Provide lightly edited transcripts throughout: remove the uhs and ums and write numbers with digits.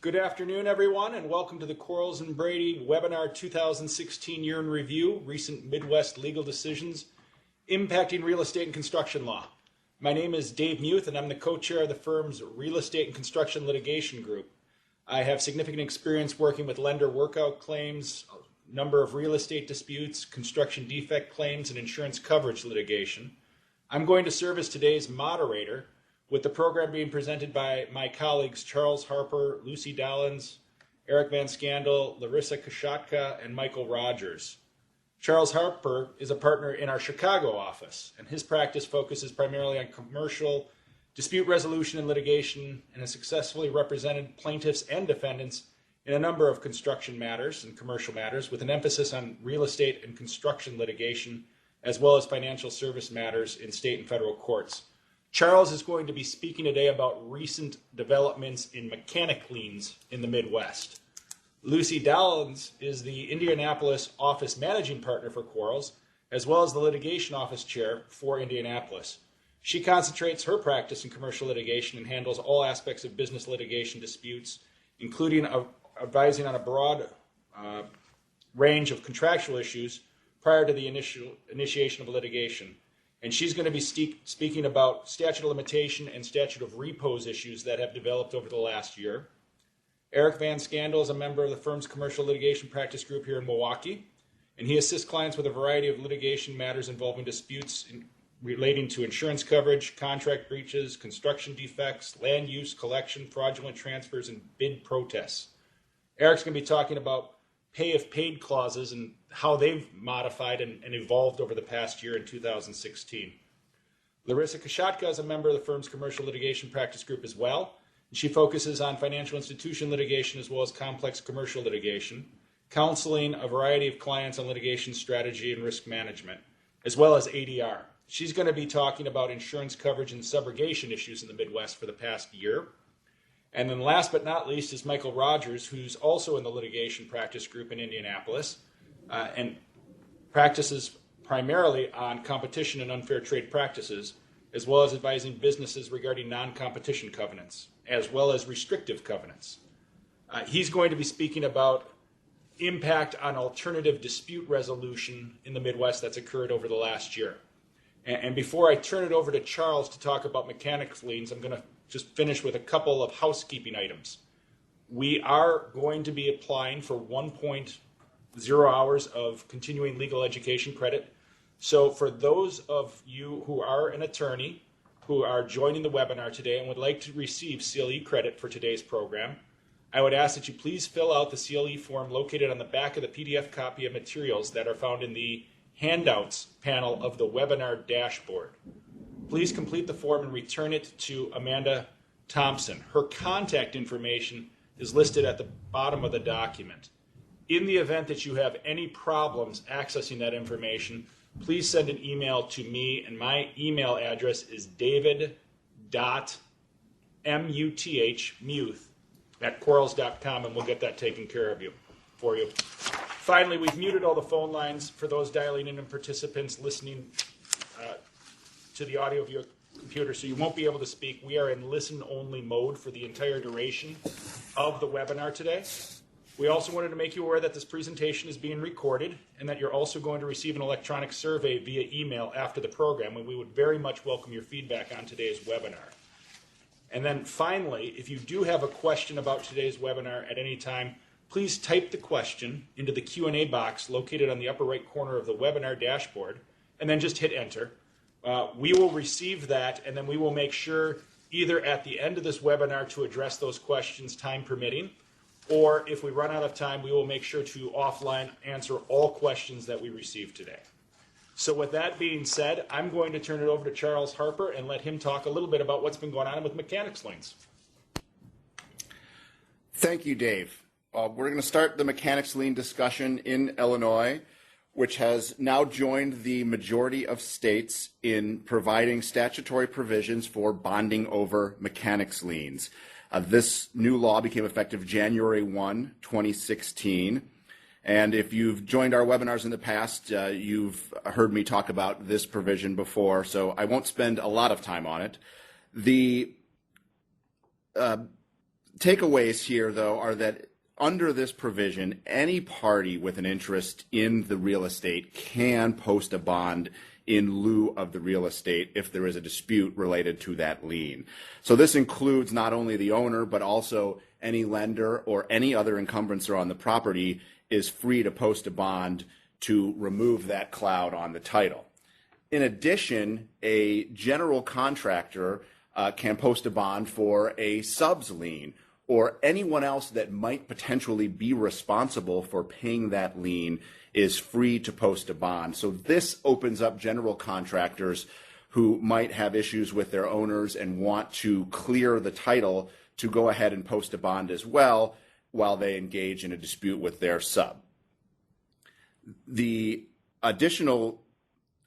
Good afternoon, everyone, and welcome to the Quarles Brady Webinar 2016 Year in Review, Recent Midwest Legal Decisions Impacting Real Estate and Construction Law. My name is Dave Muth, and I'm the co-chair of the firm's Real Estate and Construction Litigation Group. I have significant experience working with lender workout claims, a number of real estate disputes, construction defect claims, and insurance coverage litigation. I'm going to serve as today's moderator, with the program being presented by my colleagues Charles Harper, Lucy Dollins, Eric Van Scandal, Larissa Kashatka, and Michael Rogers. Charles Harper is a partner in our Chicago office, and his practice focuses primarily on commercial dispute resolution and litigation, and has successfully represented plaintiffs and defendants in a number of construction matters and commercial matters, with an emphasis on real estate and construction litigation, as well as financial service matters in state and federal courts. Charles is going to be speaking today about recent developments in mechanic liens in the Midwest. Lucy Dollins is the Indianapolis office managing partner for Quarles, as well as the litigation office chair for Indianapolis. She concentrates her practice in commercial litigation and handles all aspects of business litigation disputes, including advising on a broad range of contractual issues prior to the initiation of litigation. And she's going to be speaking about statute of limitation and statute of repose issues that have developed over the last year. Eric Van Scandal is a member of the firm's commercial litigation practice group here in Milwaukee, and he assists clients with a variety of litigation matters involving disputes relating to insurance coverage, contract breaches, construction defects, land use, collection, fraudulent transfers, and bid protests. Eric's going to be talking about pay if paid clauses and how they've modified and evolved over the past year in 2016. Larissa Kashatka is a member of the firm's commercial litigation practice group as well, and she focuses on financial institution litigation as well as complex commercial litigation, counseling a variety of clients on litigation strategy and risk management, as well as ADR. She's going to be talking about insurance coverage and subrogation issues in the Midwest for the past year. And then last but not least is Michael Rogers, who's also in the litigation practice group in Indianapolis and practices primarily on competition and unfair trade practices, as well as advising businesses regarding non-competition covenants, as well as restrictive covenants. He's going to be speaking about impact on alternative dispute resolution in the Midwest that's occurred over the last year. And before I turn it over to Charles to talk about mechanics liens, I'm going to just finish with a couple of housekeeping items. We are going to be applying for 1.0 hours of continuing legal education credit. So for those of you who are an attorney who are joining the webinar today and would like to receive CLE credit for today's program, I would ask that you please fill out the CLE form located on the back of the PDF copy of materials that are found in the handouts panel of the webinar dashboard. Please complete the form and return it to Amanda Thompson. Her contact information is listed at the bottom of the document. In the event that you have any problems accessing that information, please send an email to me, and my email address is david.muth@quarles.com, and we'll get that taken care of for you. Finally, we've muted all the phone lines for those dialing in and participants listening to the audio of your computer, so you won't be able to speak. We are in listen-only mode for the entire duration of the webinar today. We also wanted to make you aware that this presentation is being recorded and that you're also going to receive an electronic survey via email after the program, and we would very much welcome your feedback on today's webinar. And then finally, if you do have a question about today's webinar at any time, please type the question into the Q&A box located on the upper right corner of the webinar dashboard, and then just hit enter. We will receive that, and then we will make sure either at the end of this webinar to address those questions, time permitting, or if we run out of time, we will make sure to offline answer all questions that we receive today. So with that being said, I'm going to turn it over to Charles Harper and let him talk a little bit about what's been going on with mechanics liens. Thank you, Dave. We're going to start the mechanics lien discussion in Illinois, which has now joined the majority of states in providing statutory provisions for bonding over mechanics liens. This new law became effective January 1, 2016. And if you've joined our webinars in the past, you've heard me talk about this provision before, so I won't spend a lot of time on it. The takeaways here, though, are that under this provision, any party with an interest in the real estate can post a bond in lieu of the real estate if there is a dispute related to that lien. So this includes not only the owner, but also any lender or any other encumbrancer on the property is free to post a bond to remove that cloud on the title. In addition, a general contractor can post a bond for a subs lien, or anyone else that might potentially be responsible for paying that lien is free to post a bond. So this opens up general contractors who might have issues with their owners and want to clear the title to go ahead and post a bond as well while they engage in a dispute with their sub. The additional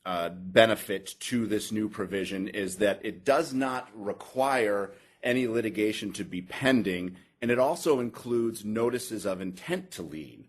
benefit to this new provision is that it does not require any litigation to be pending, and it also includes notices of intent to lien.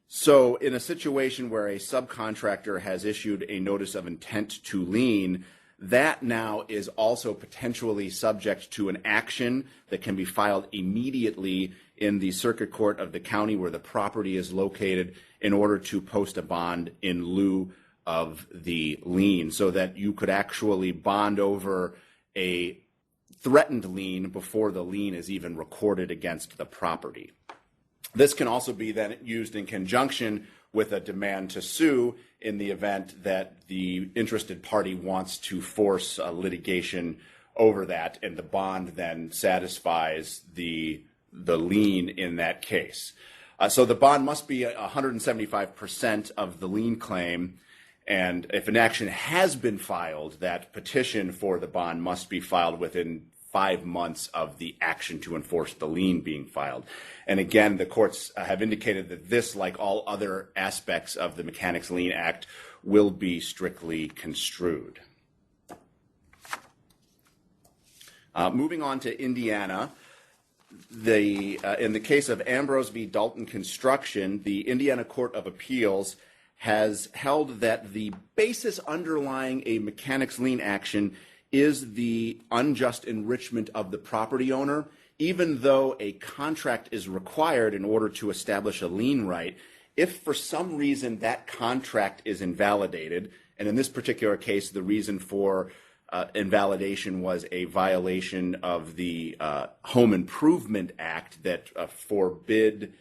So in a situation where a subcontractor has issued a notice of intent to lien, that now is also potentially subject to an action that can be filed immediately in the circuit court of the county where the property is located in order to post a bond in lieu of the lien, so that you could actually bond over a threatened lien before the lien is even recorded against the property. This can also be then used in conjunction with a demand to sue in the event that the interested party wants to force a litigation over that, and the bond then satisfies the lien in that case. So the bond must be 175% of the lien claim, and if an action has been filed, that petition for the bond must be filed within 5 months of the action to enforce the lien being filed. And again, the courts have indicated that this, like all other aspects of the Mechanics Lien Act, will be strictly construed. Moving on to Indiana, in the case of Ambrose v. Dalton Construction, the Indiana Court of Appeals has held that the basis underlying a mechanics lien action is the unjust enrichment of the property owner, even though a contract is required in order to establish a lien right. If for some reason that contract is invalidated, and in this particular case the reason for invalidation was a violation of the Home Improvement Act that forbid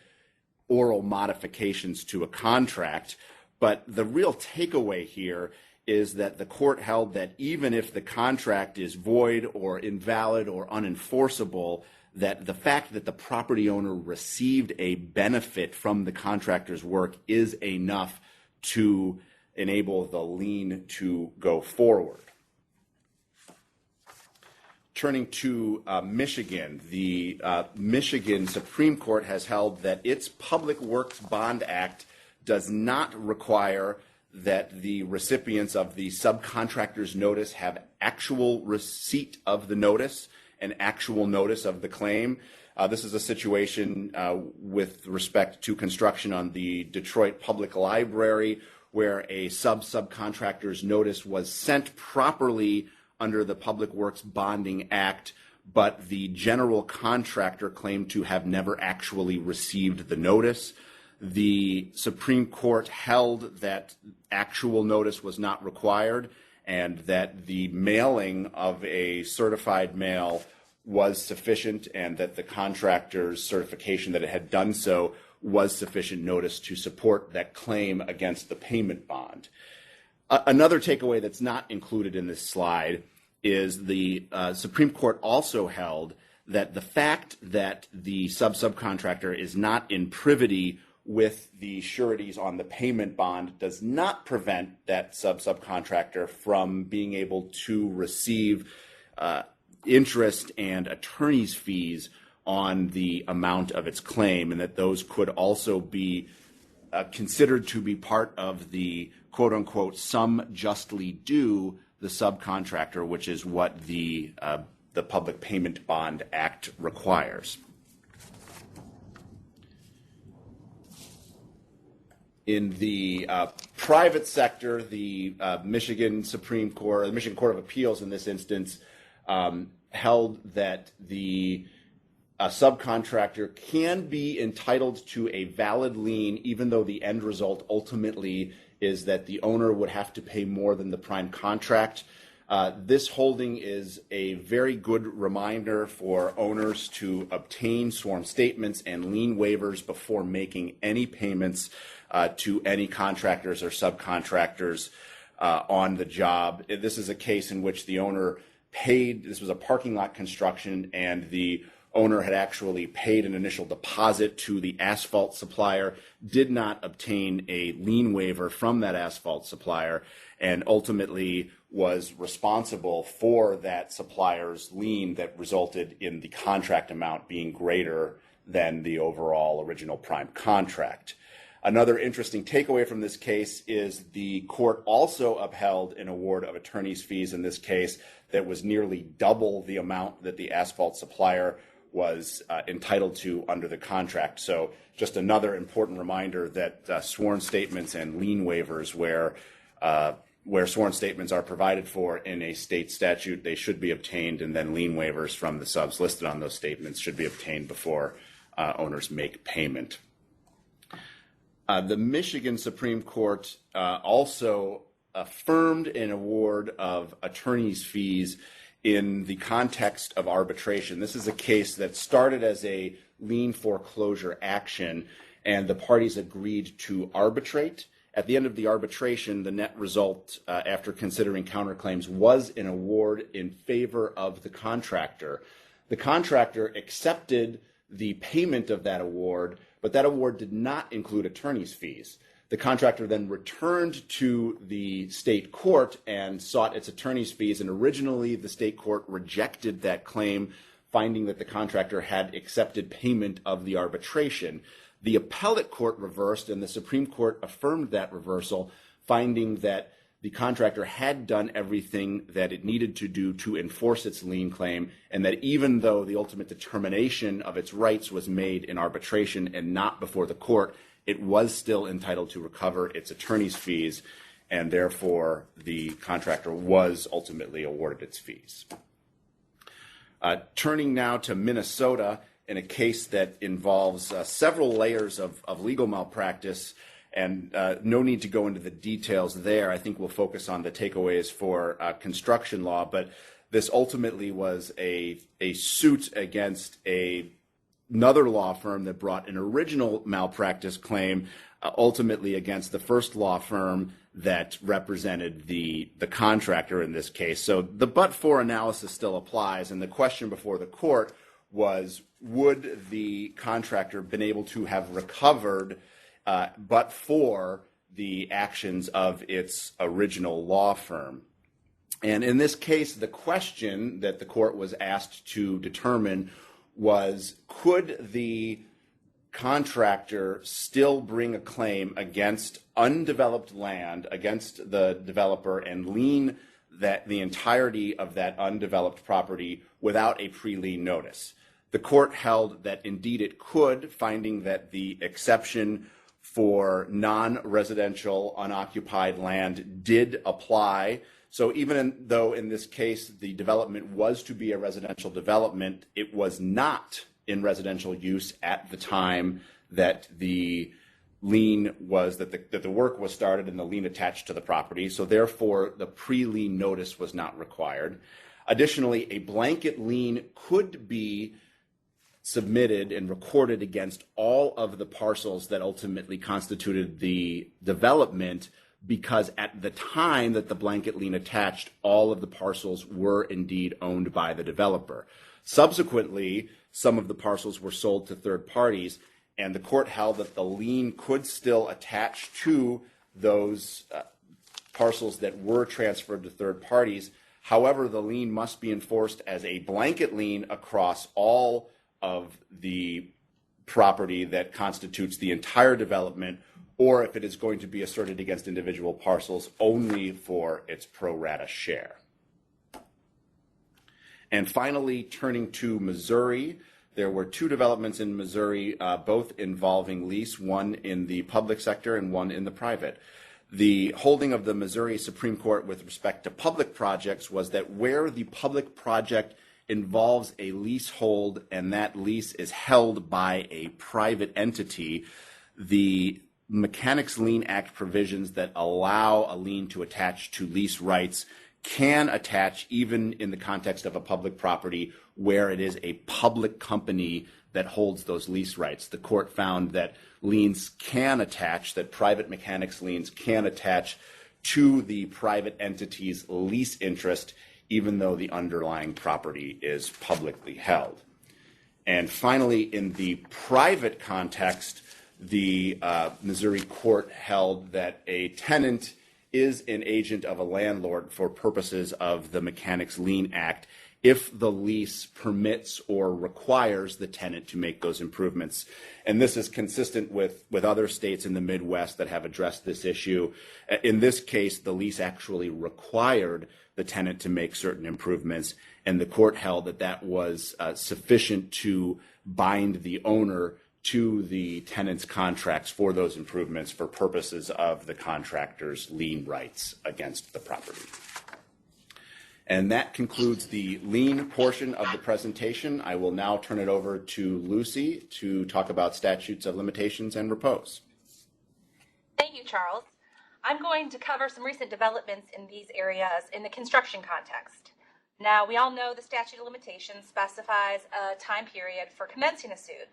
oral modifications to a contract, but the real takeaway here is that the court held that even if the contract is void or invalid or unenforceable, that the fact that the property owner received a benefit from the contractor's work is enough to enable the lien to go forward. Turning to Michigan, the Michigan Supreme Court has held that its Public Works Bond Act does not require that the recipients of the subcontractor's notice have actual receipt of the notice and actual notice of the claim. This is a situation with respect to construction on the Detroit Public Library where a subcontractor's notice was sent properly under the Public Works Bonding Act, but the general contractor claimed to have never actually received the notice. The Supreme Court held that actual notice was not required and that the mailing of a certified mail was sufficient, and that the contractor's certification that it had done so was sufficient notice to support that claim against the payment bond. Another takeaway that's not included in this slide is the Supreme Court also held that the fact that the subcontractor is not in privity with the sureties on the payment bond does not prevent that subcontractor from being able to receive interest and attorney's fees on the amount of its claim, and that those could also be considered to be part of the quote-unquote sum justly due the subcontractor, which is what the Public Payment Bond Act requires. In the private sector, the Michigan Supreme Court, the Michigan Court of Appeals in this instance, held that the a subcontractor can be entitled to a valid lien even though the end result ultimately is that the owner would have to pay more than the prime contract. This holding is a very good reminder for owners to obtain sworn statements and lien waivers before making any payments to any contractors or subcontractors on the job. This is a case in which the owner paid, this was a parking lot construction, and the owner had actually paid an initial deposit to the asphalt supplier, did not obtain a lien waiver from that asphalt supplier, and ultimately was responsible for that supplier's lien that resulted in the contract amount being greater than the overall original prime contract. Another interesting takeaway from this case is the court also upheld an award of attorney's fees in this case that was nearly double the amount that the asphalt supplier was entitled to under the contract. So just another important reminder that sworn statements and lien waivers where sworn statements are provided for in a state statute, they should be obtained, and then lien waivers from the subs listed on those statements should be obtained before owners make payment. The Michigan Supreme Court also affirmed an award of attorney's fees in the context of arbitration. This is a case that started as a lien foreclosure action, and the parties agreed to arbitrate. At the end of the arbitration, the net result, after considering counterclaims, was an award in favor of the contractor. The contractor accepted the payment of that award, but that award did not include attorney's fees. The contractor then returned to the state court and sought its attorney's fees, and originally the state court rejected that claim, finding that the contractor had accepted payment of the arbitration. The appellate court reversed, and the Supreme Court affirmed that reversal, finding that the contractor had done everything that it needed to do to enforce its lien claim, and that even though the ultimate determination of its rights was made in arbitration and not before the court, it was still entitled to recover its attorney's fees, and therefore the contractor was ultimately awarded its fees. Turning now to Minnesota, in a case that involves several layers of legal malpractice, and no need to go into the details there. I think we'll focus on the takeaways for construction law, but this ultimately was a suit against another law firm that brought an original malpractice claim, ultimately against the first law firm that represented the contractor in this case. So the but-for analysis still applies, and the question before the court was, would the contractor been able to have recovered but for the actions of its original law firm? And in this case, the question that the court was asked to determine was, could the contractor still bring a claim against undeveloped land, against the developer, and lien that the entirety of that undeveloped property without a pre-lien notice? The court held that indeed it could, finding that the exception for non-residential unoccupied land did apply. So even though in this case the development was to be a residential development, it was not in residential use at the time that the lien was, that the work was started and the lien attached to the property. So therefore the pre-lien notice was not required. Additionally, a blanket lien could be submitted and recorded against all of the parcels that ultimately constituted the development, because at the time that the blanket lien attached, all of the parcels were indeed owned by the developer. Subsequently, some of the parcels were sold to third parties, and the court held that the lien could still attach to those parcels that were transferred to third parties. However, the lien must be enforced as a blanket lien across all of the property that constitutes the entire development, or if it is going to be asserted against individual parcels, only for its pro rata share. And finally, turning to Missouri, there were two developments in Missouri, both involving lease, one in the public sector and one in the private. The holding of the Missouri Supreme Court with respect to public projects was that where the public project involves a leasehold and that lease is held by a private entity, the Mechanics Lien Act provisions that allow a lien to attach to lease rights can attach even in the context of a public property where it is a public company that holds those lease rights. The court found that liens can attach, that private mechanics liens can attach to the private entity's lease interest, even though the underlying property is publicly held. And finally, in the private context, the Missouri court held that a tenant is an agent of a landlord for purposes of the Mechanics Lien Act if the lease permits or requires the tenant to make those improvements. And this is consistent with other states in the Midwest that have addressed this issue. In this case, the lease actually required the tenant to make certain improvements, and the court held that that was sufficient to bind the owner to the tenant's contracts for those improvements for purposes of the contractor's lien rights against the property. And that concludes the lien portion of the presentation. I will now turn it over to Lucy to talk about statutes of limitations and repose. Thank you, Charles. I'm going to cover some recent developments in these areas in the construction context. Now, we all know the statute of limitations specifies a time period for commencing a suit,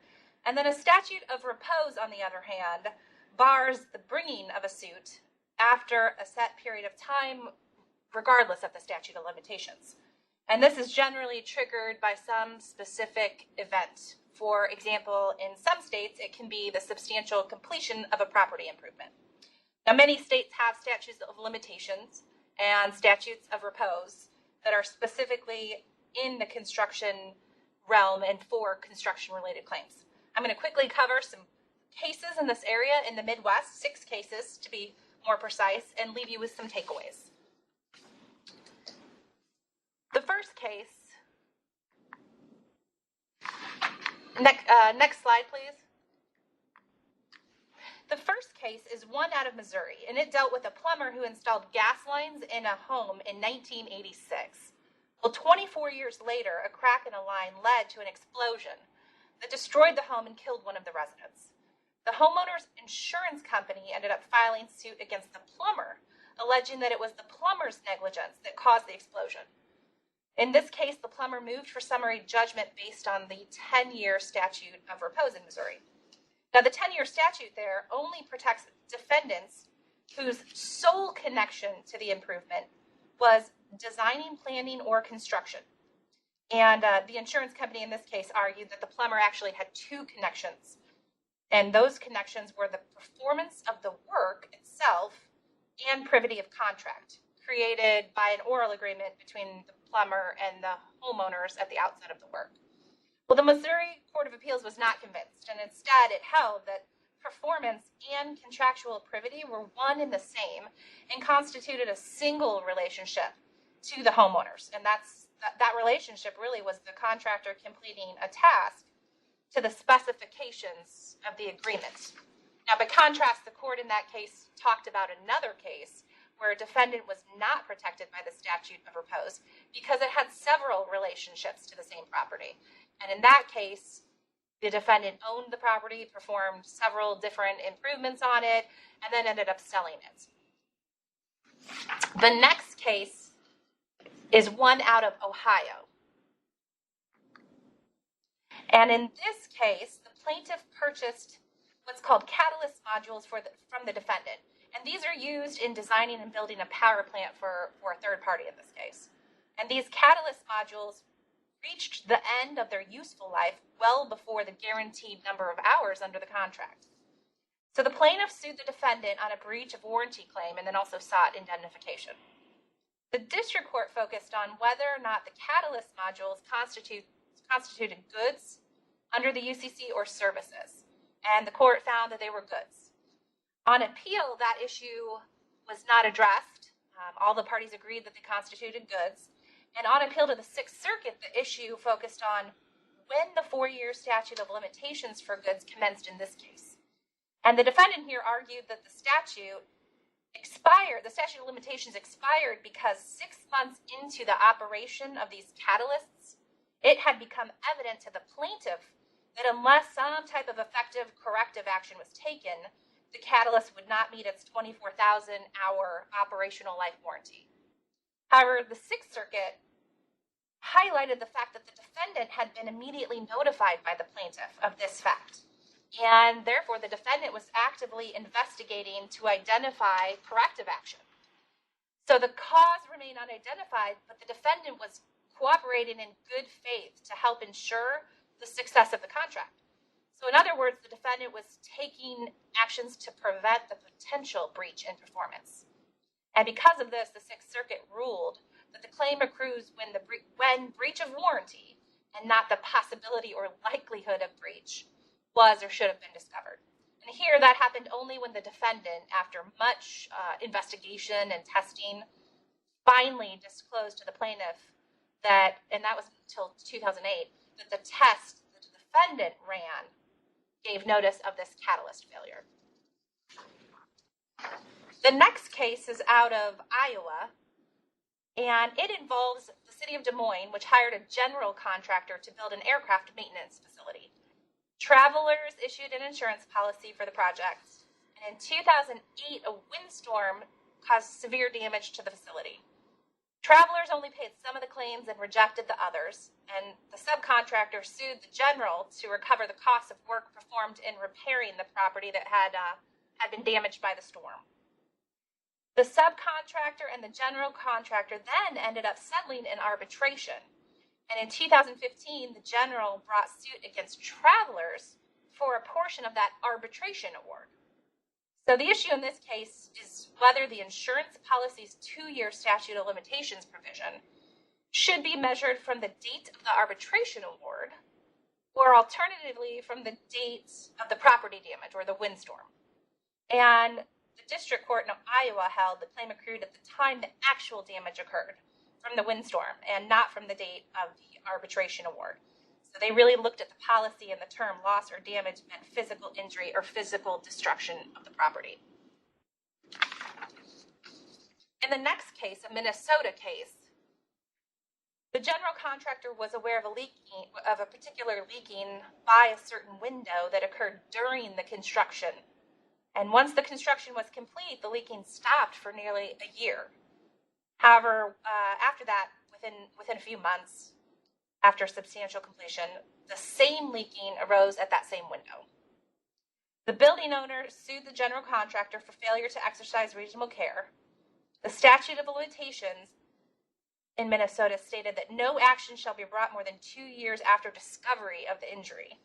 and then a statute of repose, on the other hand, bars the bringing of a suit after a set period of time, regardless of the statute of limitations. And this is generally triggered by some specific event. For example, in some states, it can be the substantial completion of a property improvement. Now, many states have statutes of limitations and statutes of repose that are specifically in the construction realm and for construction-related claims. I'm going to quickly cover some cases in this area in the Midwest, 6 cases to be more precise, and leave you with some takeaways. The first case, next slide, please. The first case is one out of Missouri, and it dealt with a plumber who installed gas lines in a home in 1986. Well, 24 years later, a crack in a line led to an explosion that destroyed the home and killed one of the residents. The homeowner's insurance company ended up filing suit against the plumber, alleging that it was the plumber's negligence that caused the explosion. In this case, the plumber moved for summary judgment based on the 10-year statute of repose in Missouri. Now, the 10-year statute there only protects defendants whose sole connection to the improvement was designing, planning, or construction. And the insurance company in this case argued that the plumber actually had 2 connections. And those connections were the performance of the work itself and privity of contract, created by an oral agreement between the plumber and the homeowners at the outset of the work. Well, the Missouri Court of Appeals was not convinced, and instead it held that performance and contractual privity were one and the same and constituted a single relationship to the homeowners. And that relationship really was the contractor completing a task to the specifications of the agreement. Now, by contrast, the court in that case talked about another case where a defendant was not protected by the statute of repose because it had several relationships to the same property. And in that case, the defendant owned the property, performed several different improvements on it, and then ended up selling it. The next case is one out of Ohio. And in this case, the plaintiff purchased what's called catalyst modules from the defendant. And these are used in designing and building a power plant for a third party in this case. And these catalyst modules reached the end of their useful life well before the guaranteed number of hours under the contract. So the plaintiff sued the defendant on a breach of warranty claim and then also sought indemnification. The district court focused on whether or not the catalyst modules constituted goods under the UCC or services. And the court found that they were goods. On appeal, that issue was not addressed. All the parties agreed that they constituted goods. And on appeal to the Sixth Circuit, the issue focused on when the 4-year statute of limitations for goods commenced in this case. And the defendant here argued that the statute of limitations expired because 6 months into the operation of these catalysts, it had become evident to the plaintiff that unless some type of effective corrective action was taken, the catalyst would not meet its 24,000-hour operational life warranty. However, the Sixth Circuit highlighted the fact that the defendant had been immediately notified by the plaintiff of this fact, and therefore the defendant was actively investigating to identify corrective action. So the cause remained unidentified, but the defendant was cooperating in good faith to help ensure the success of the contract. So in other words, the defendant was taking actions to prevent the potential breach in performance. And because of this, the Sixth Circuit ruled that the claim accrues when breach of warranty and not the possibility or likelihood of breach was or should have been discovered. And here that happened only when the defendant, after much investigation and testing, finally disclosed to the plaintiff that, and that was until 2008, that the test that the defendant ran gave notice of this catalyst failure. The next case is out of Iowa, and it involves the city of Des Moines, which hired a general contractor to build an aircraft maintenance facility. Travelers issued an insurance policy for the project, and in 2008, a windstorm caused severe damage to the facility. Travelers only paid some of the claims and rejected the others, and the subcontractor sued the general to recover the costs of work performed in repairing the property that had been damaged by the storm. The subcontractor and the general contractor then ended up settling in arbitration, and in 2015, the general brought suit against Travelers for a portion of that arbitration award. So the issue in this case is whether the insurance policy's 2-year statute of limitations provision should be measured from the date of the arbitration award, or alternatively from the date of the property damage or the windstorm. And the district court in Iowa held the claim accrued at the time the actual damage occurred from the windstorm and not from the date of the arbitration award. So they really looked at the policy and the term loss or damage meant physical injury or physical destruction of the property. In the next case, a Minnesota case, the general contractor was aware of a particular leaking by a certain window that occurred during the construction. And once the construction was complete, the leaking stopped for nearly a year. However, after that, within a few months, after substantial completion, the same leaking arose at that same window. The building owner sued the general contractor for failure to exercise reasonable care. The statute of limitations in Minnesota stated that no action shall be brought more than 2 years after discovery of the injury.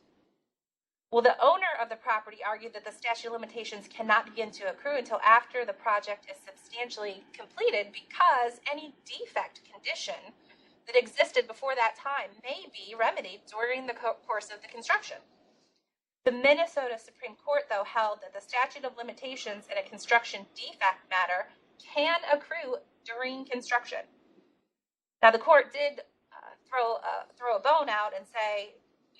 Well, the owner of the property argued that the statute of limitations cannot begin to accrue until after the project is substantially completed because any defect condition that existed before that time may be remedied during the course of the construction. The Minnesota Supreme Court, though, held that the statute of limitations in a construction defect matter can accrue during construction. Now, the court did throw a bone out and say,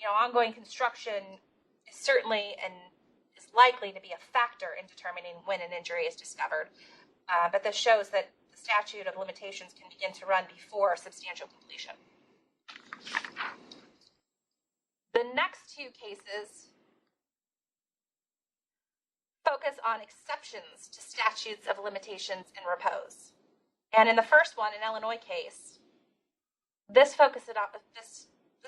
ongoing construction is certainly and is likely to be a factor in determining when an injury is discovered. But this shows that the statute of limitations can begin to run before substantial completion. The next two cases focus on exceptions to statutes of limitations in repose. And in the first one, an Illinois case, this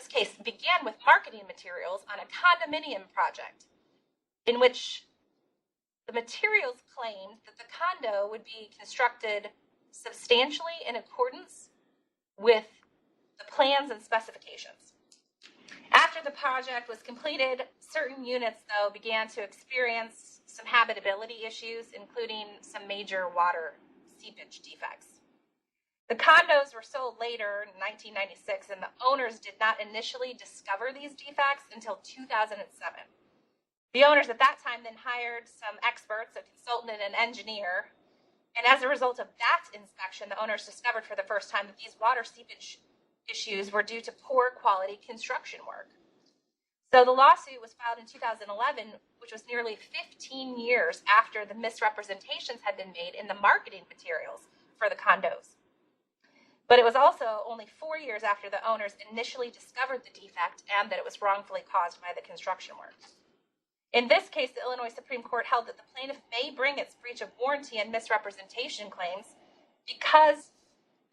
case began with marketing materials on a condominium project in which the materials claimed that the condo would be constructed substantially in accordance with the plans and specifications. After the project was completed, certain units, though, began to experience some habitability issues, including some major water seepage defects. The condos were sold later in 1996, and the owners did not initially discover these defects until 2007. The owners at that time then hired some experts, a consultant and an engineer, and as a result of that inspection, the owners discovered for the first time that these water seepage issues were due to poor quality construction work. So the lawsuit was filed in 2011, which was nearly 15 years after the misrepresentations had been made in the marketing materials for the condos. But it was also only 4 years after the owners initially discovered the defect and that it was wrongfully caused by the construction work. In this case, the Illinois Supreme Court held that the plaintiff may bring its breach of warranty and misrepresentation claims because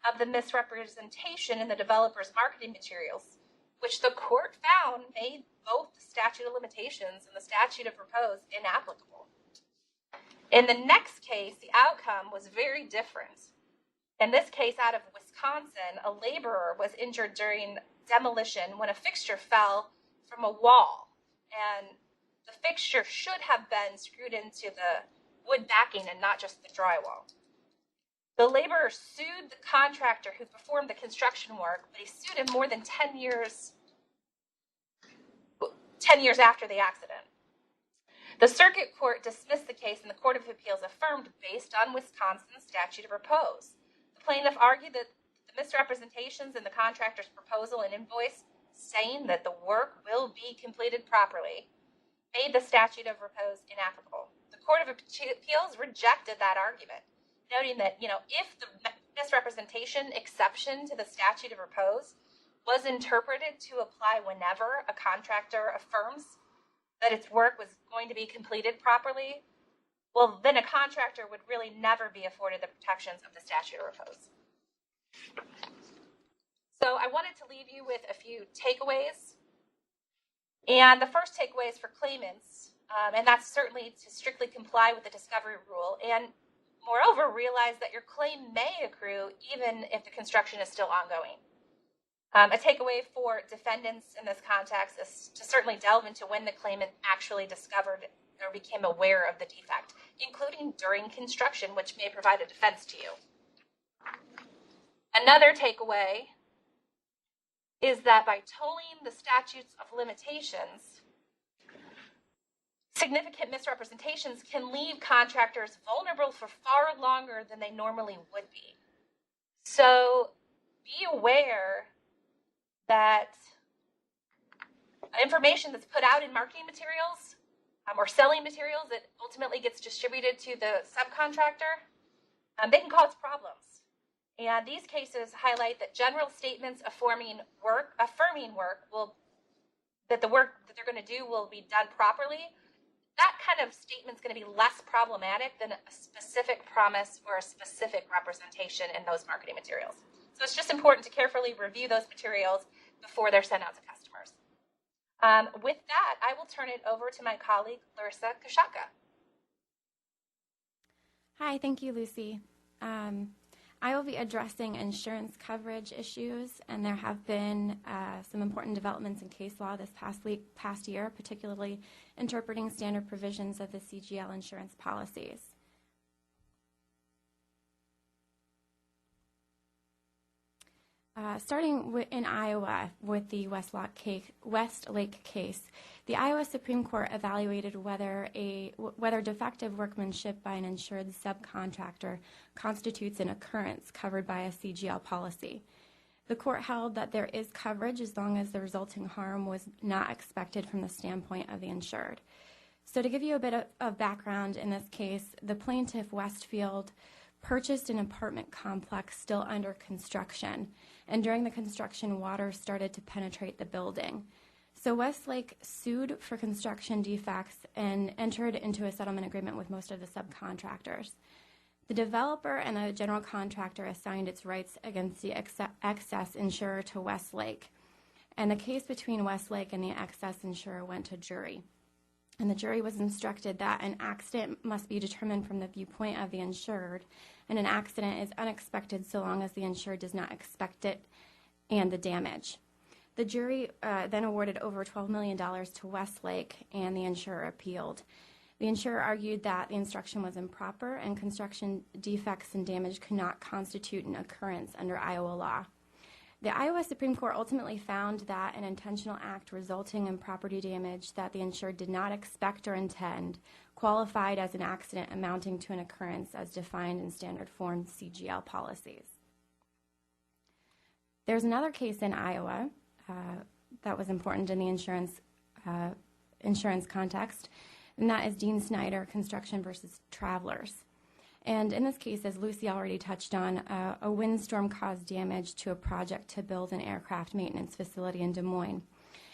of the misrepresentation in the developer's marketing materials, which the court found made both the statute of limitations and the statute of repose inapplicable. In the next case, the outcome was very different. In this case out of Wisconsin, a laborer was injured during demolition when a fixture fell from a wall, and the fixture should have been screwed into the wood backing and not just the drywall. The laborer sued the contractor who performed the construction work, but he sued him more than 10 years after the accident. The circuit court dismissed the case and the Court of Appeals affirmed based on Wisconsin's statute of repose. The plaintiff argued that the misrepresentations in the contractor's proposal and invoice saying that the work will be completed properly made the statute of repose inapplicable. The Court of Appeals rejected that argument, noting that, if the misrepresentation exception to the statute of repose was interpreted to apply whenever a contractor affirms that its work was going to be completed properly, well, then a contractor would really never be afforded the protections of the statute of repose. So I wanted to leave you with a few takeaways. And the first takeaway is for claimants, and that's certainly to strictly comply with the discovery rule, and moreover, realize that your claim may accrue even if the construction is still ongoing. A takeaway for defendants in this context is to certainly delve into when the claimant actually discovered or became aware of the defect, including during construction, which may provide a defense to you. Another takeaway is that by tolling the statutes of limitations, significant misrepresentations can leave contractors vulnerable for far longer than they normally would be. So be aware that information that's put out in marketing materials or selling materials that ultimately gets distributed to the subcontractor, they can cause problems. And these cases highlight that general statements affirming work that the work that they're going to do will be done properly, that kind of statement is going to be less problematic than a specific promise or a specific representation in those marketing materials. So it's just important to carefully review those materials before they're sent out to customers. With that, I will turn it over to my colleague, Larissa Kashaka. Hi, thank you, Lucy. I will be addressing insurance coverage issues, and there have been some important developments in case law this past year, particularly interpreting standard provisions of the CGL insurance policies. Starting in Iowa with the Westlake case, the Iowa Supreme Court evaluated whether defective workmanship by an insured subcontractor constitutes an occurrence covered by a CGL policy. The court held that there is coverage as long as the resulting harm was not expected from the standpoint of the insured. So to give you a bit of background in this case, the plaintiff, Westfield, purchased an apartment complex still under construction, and during the construction, water started to penetrate the building. So Westlake sued for construction defects and entered into a settlement agreement with most of the subcontractors. The developer and the general contractor assigned its rights against the excess insurer to Westlake, and the case between Westlake and the excess insurer went to jury. And the jury was instructed that an accident must be determined from the viewpoint of the insured, and an accident is unexpected so long as the insured does not expect it and the damage. The jury then awarded over $12 million to Westlake, and the insurer appealed. The insurer argued that the instruction was improper and construction defects and damage could not constitute an occurrence under Iowa law. The Iowa Supreme Court ultimately found that an intentional act resulting in property damage that the insured did not expect or intend qualified as an accident amounting to an occurrence as defined in standard form CGL policies. There's another case in Iowa that was important in the insurance context, and that is Dean Snyder Construction versus Travelers. And in this case, as Lucy already touched on, a windstorm caused damage to a project to build an aircraft maintenance facility in Des Moines.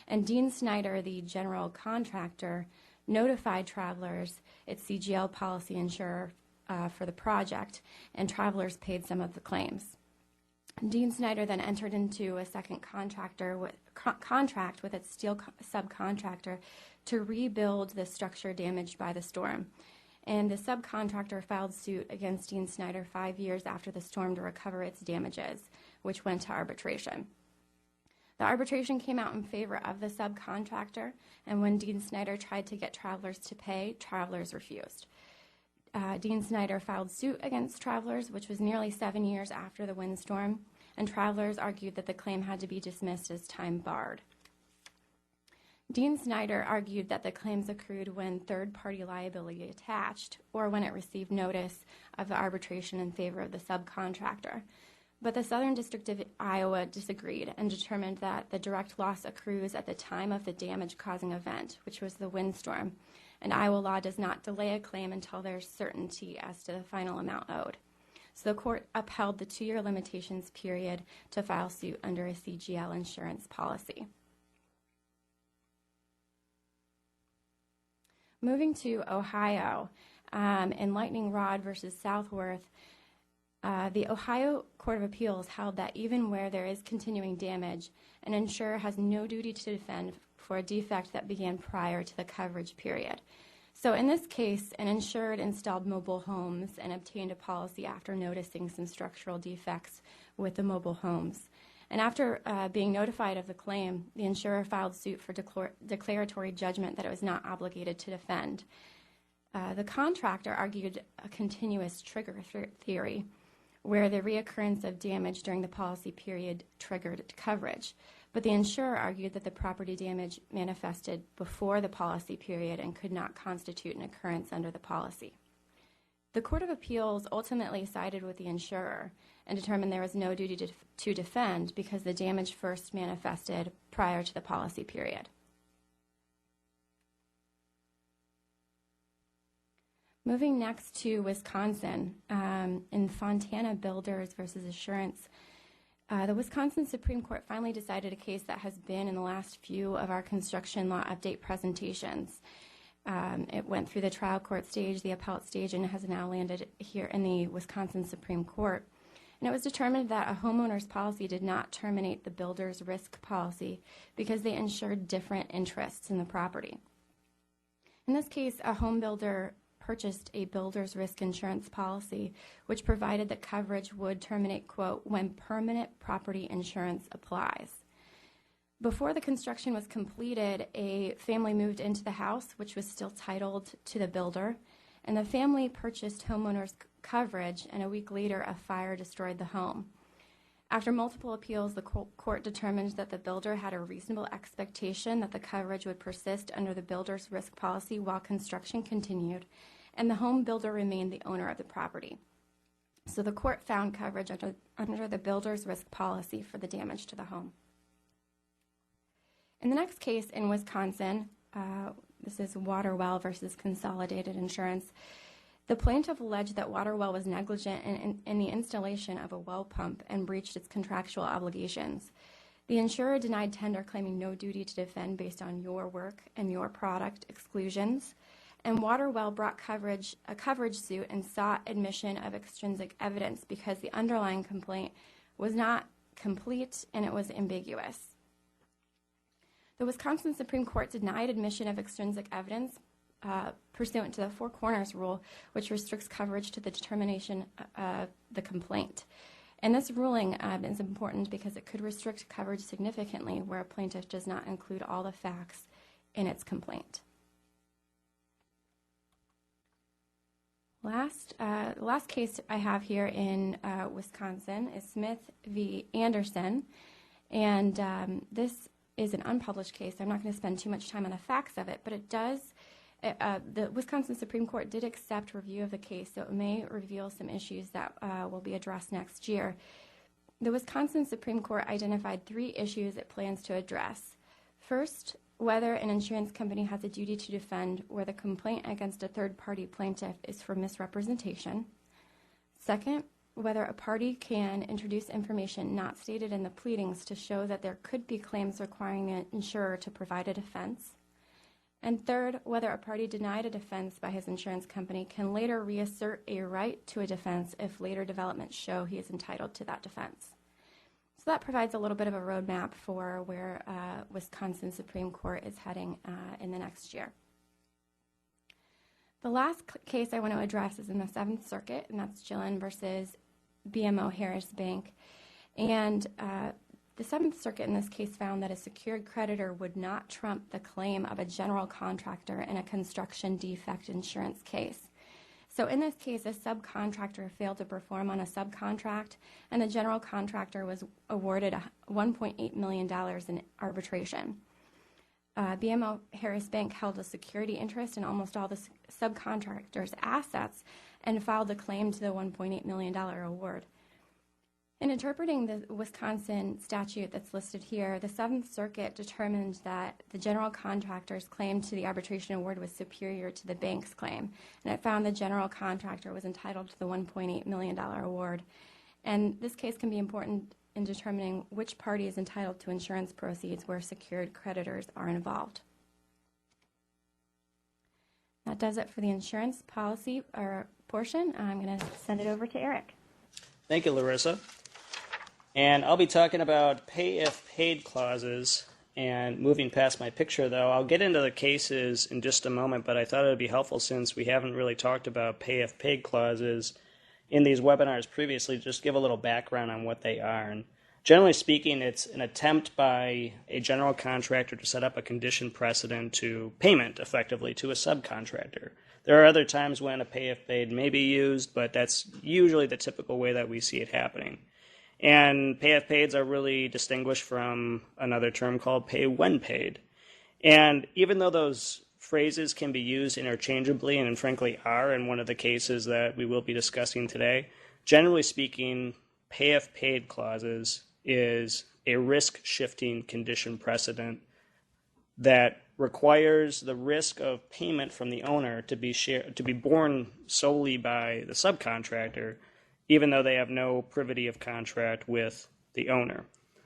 And Dean Snyder, the general contractor, notified Travelers, its CGL policy insurer, for the project, and Travelers paid some of the claims. Dean Snyder then entered into a second contract with its steel subcontractor to rebuild the structure damaged by the storm. And the subcontractor filed suit against Dean Snyder 5 years after the storm to recover its damages, which went to arbitration. The arbitration came out in favor of the subcontractor, and when Dean Snyder tried to get Travelers to pay, Travelers refused. Dean Snyder filed suit against Travelers, which was nearly 7 years after the windstorm, and Travelers argued that the claim had to be dismissed as time barred. Dean Snyder argued that the claims accrued when third-party liability attached or when it received notice of the arbitration in favor of the subcontractor. But the Southern District of Iowa disagreed and determined that the direct loss accrues at the time of the damage-causing event, which was the windstorm, and Iowa law does not delay a claim until there's certainty as to the final amount owed. So the court upheld the 2-year limitations period to file suit under a CGL insurance policy. Moving to Ohio, in Lightning Rod versus Southworth, the Ohio Court of Appeals held that even where there is continuing damage, an insurer has no duty to defend for a defect that began prior to the coverage period. So in this case, an insured installed mobile homes and obtained a policy after noticing some structural defects with the mobile homes. And after being notified of the claim, the insurer filed suit for declaratory judgment that it was not obligated to defend. The contractor argued a continuous trigger theory, where the reoccurrence of damage during the policy period triggered coverage. But the insurer argued that the property damage manifested before the policy period and could not constitute an occurrence under the policy. The Court of Appeals ultimately sided with the insurer and determined there was no duty to defend because the damage first manifested prior to the policy period. Moving next to Wisconsin, in Fontana Builders versus Assurance, the Wisconsin Supreme Court finally decided a case that has been in the last few of our construction law update presentations. It went through the trial court stage, the appellate stage, and has now landed here in the Wisconsin Supreme Court. And it was determined that a homeowner's policy did not terminate the builder's risk policy because they insured different interests in the property. In this case, a home builder purchased a builder's risk insurance policy, which provided that coverage would terminate, quote, when permanent property insurance applies. Before the construction was completed, a family moved into the house, which was still titled to the builder, and the family purchased homeowners coverage, and a week later, a fire destroyed the home. After multiple appeals, the court determined that the builder had a reasonable expectation that the coverage would persist under the builder's risk policy while construction continued, and the home builder remained the owner of the property. So the court found coverage under the builder's risk policy for the damage to the home. In the next case in Wisconsin, this is Waterwell versus Consolidated Insurance. The plaintiff alleged that Waterwell was negligent in the installation of a well pump and breached its contractual obligations. The insurer denied tender, claiming no duty to defend based on your work and your product exclusions. And Waterwell brought a coverage suit and sought admission of extrinsic evidence because the underlying complaint was not complete and it was ambiguous. The Wisconsin Supreme Court denied admission of extrinsic evidence pursuant to the Four Corners Rule, which restricts coverage to the determination of the complaint. And this ruling is important because it could restrict coverage significantly where a plaintiff does not include all the facts in its complaint. Last case I have here in Wisconsin is Smith v. Anderson, and this is an unpublished case. I'm not going to spend too much time on the facts of it, but it does. The Wisconsin Supreme Court did accept review of the case, so it may reveal some issues that will be addressed next year. The Wisconsin Supreme Court identified 3 issues it plans to address. First, whether an insurance company has a duty to defend where the complaint against a third-party plaintiff is for misrepresentation. Second, whether a party can introduce information not stated in the pleadings to show that there could be claims requiring the insurer to provide a defense. And third, whether a party denied a defense by his insurance company can later reassert a right to a defense if later developments show he is entitled to that defense. So that provides a little bit of a roadmap for where Wisconsin Supreme Court is heading in the next year. The last case I want to address is in the Seventh Circuit, and that's Gillen versus BMO Harris Bank. And the Seventh Circuit in this case found that a secured creditor would not trump the claim of a general contractor in a construction defect insurance case. So in this case, a subcontractor failed to perform on a subcontract, and the general contractor was awarded $1.8 million in arbitration. BMO Harris Bank held a security interest in almost all the subcontractor's assets and filed a claim to the $1.8 million award. In interpreting the Wisconsin statute that's listed here, the Seventh Circuit determined that the general contractor's claim to the arbitration award was superior to the bank's claim, and it found the general contractor was entitled to the $1.8 million award. And this case can be important in determining which party is entitled to insurance proceeds where secured creditors are involved. That does it for the insurance policy portion. I'm going to send it over to Eric. Thank you, Larissa. And I'll be talking about pay if paid clauses. And moving past my picture, though, I'll get into the cases in just a moment, but I thought it would be helpful since we haven't really talked about pay if paid clauses in these webinars previously, just give a little background on what they are. And generally speaking, it's an attempt by a general contractor to set up a condition precedent to payment effectively to a subcontractor. There are other times when a pay if paid may be used, but that's usually the typical way that we see it happening. And pay if paids are really distinguished from another term called pay when paid. And even though those phrases can be used interchangeably, and frankly are in one of the cases that we will be discussing today, generally speaking, pay if paid clauses is a risk-shifting condition precedent that requires the risk of payment from the owner to be borne solely by the subcontractor, even though they have no privity of contract with the owner.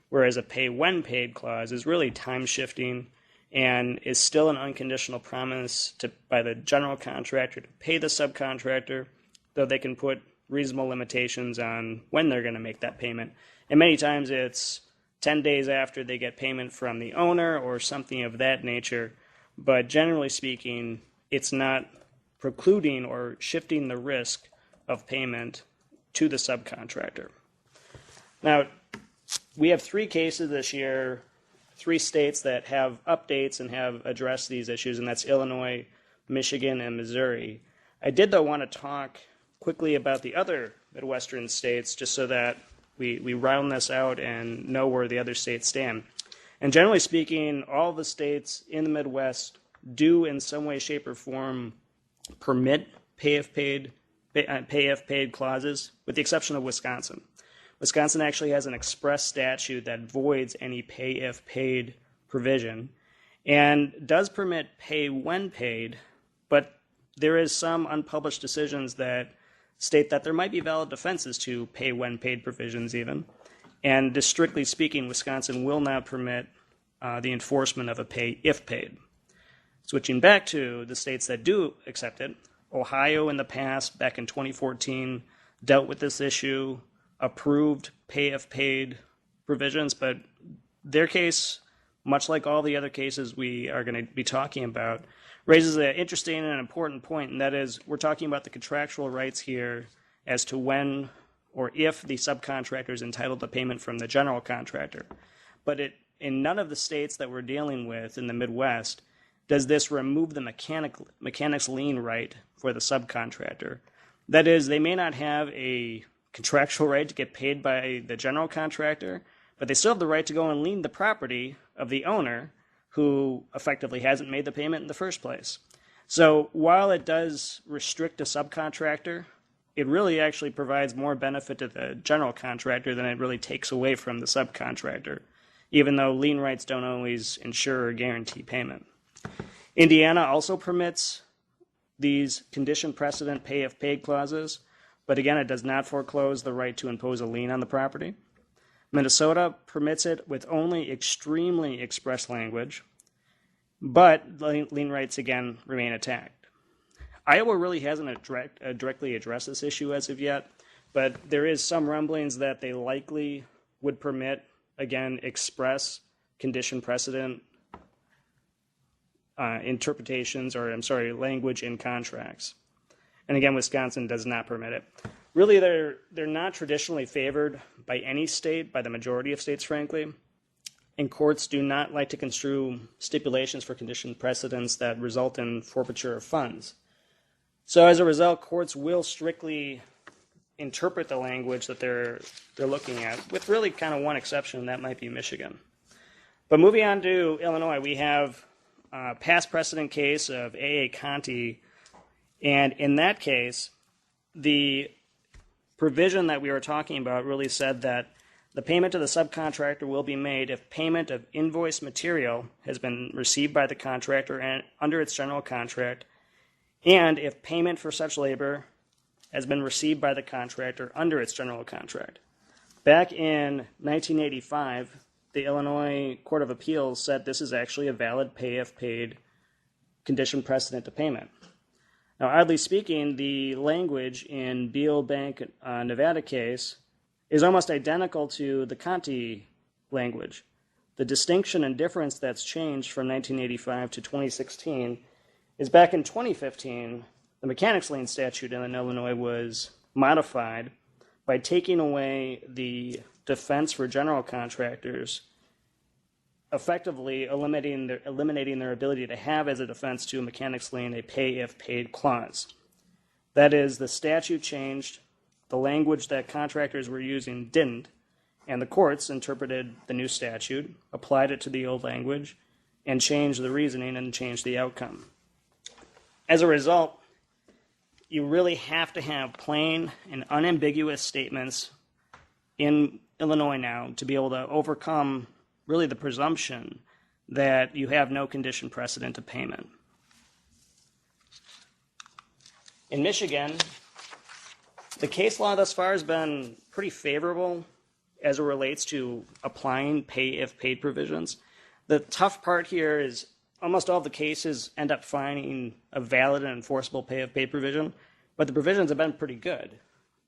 Whereas a pay when paid clause is really time-shifting and is still an unconditional promise by the general contractor to pay the subcontractor, though they can put reasonable limitations on when they're going to make that payment. And many times it's 10 days after they get payment from the owner or something of that nature. But generally speaking, it's not precluding or shifting the risk of payment to the subcontractor. Now, we have 3 cases this year, 3 states that have updates and have addressed these issues, and that's Illinois, Michigan, and Missouri. I did, though, want to talk quickly about the other Midwestern states just so that we round this out and know where the other states stand. And generally speaking, all the states in the Midwest do in some way, shape, or form permit pay if paid clauses, with the exception of Wisconsin. Wisconsin actually has an express statute that voids any pay if paid provision and does permit pay when paid, but there is some unpublished decisions that state that there might be valid defenses to pay when paid provisions even. And just strictly speaking, Wisconsin will not permit the enforcement of a pay if paid. Switching back to the states that do accept it, Ohio in the past, back in 2014, dealt with this issue, approved pay if paid provisions, but their case, much like all the other cases we are going to be talking about, raises an interesting and important point, and that is we're talking about the contractual rights here as to when or if the subcontractor is entitled to payment from the general contractor. But in none of the states that we're dealing with in the Midwest does this remove the mechanic's lien right for the subcontractor. That is, they may not have a contractual right to get paid by the general contractor, but they still have the right to go and lien the property of the owner who effectively hasn't made the payment in the first place. So while it does restrict a subcontractor, it really actually provides more benefit to the general contractor than it really takes away from the subcontractor, even though lien rights don't always ensure or guarantee payment. Indiana also permits these condition precedent pay if paid clauses, but again, it does not foreclose the right to impose a lien on the property. Minnesota permits it with only extremely express language, but lien rights again remain intact. Iowa really hasn't directly addressed this issue as of yet, but there is some rumblings that they likely would permit, again, express condition precedent interpretations, or language in contracts. And again, Wisconsin does not permit it. Really, they're not traditionally favored by any state, by the majority of states, frankly. And courts do not like to construe stipulations for condition precedents that result in forfeiture of funds. So as a result, courts will strictly interpret the language that they're looking at, with really kind of one exception, and that might be Michigan. But moving on to Illinois, we have a past precedent case of A.A. Cont'd, and in that case, the provision that we were talking about really said that the payment to the subcontractor will be made if payment of invoice material has been received by the contractor and under its general contract, and if payment for such labor has been received by the contractor under its general contract. Back in 1985, the Illinois Court of Appeals said this is actually a valid pay if paid condition precedent to payment. Now, oddly speaking, the language in Beal Bank Nevada case is almost identical to the Cont'd language. The distinction and difference that's changed from 1985 to 2016 is back in 2015, the mechanics lien statute in Illinois was modified by taking away the defense for general contractors, effectively eliminating their ability to have as a defense to a mechanics lien a pay if paid clause. That is, the statute changed, the language that contractors were using didn't, and the courts interpreted the new statute, applied it to the old language, and changed the reasoning and changed the outcome. As a result, you really have to have plain and unambiguous statements in Illinois now to be able to overcome really the presumption that you have no condition precedent to payment. In Michigan, the case law thus far has been pretty favorable as it relates to applying pay if paid provisions. The tough part here is almost all the cases end up finding a valid and enforceable pay if paid provision, but the provisions have been pretty good.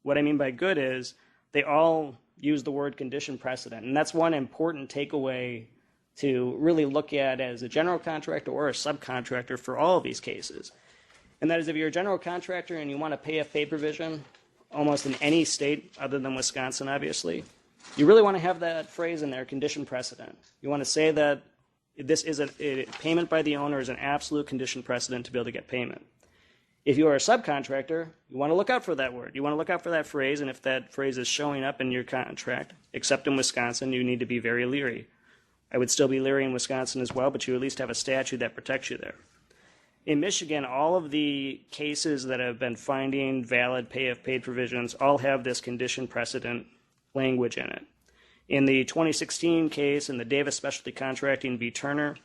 What I mean by good is they all use the word condition precedent, and that's one important takeaway to really look at as a general contractor or a subcontractor for all of these cases. And that is, if you're a general contractor and you want a pay if paid provision, almost in any state other than Wisconsin, obviously, you really want to have that phrase in there, condition precedent. You want to say that this is a payment by the owner is an absolute condition precedent to be able to get payment. If you are a subcontractor, you want to look out for that word. You want to look out for that phrase, and if that phrase is showing up in your contract, except in Wisconsin, you need to be very leery. I would still be leery in Wisconsin as well, but you at least have a statute that protects you there. In Michigan, all of the cases that have been finding valid pay if paid provisions all have this condition precedent language in it. In the 2016 case, in the Davis Specialty Contracting v. Turner,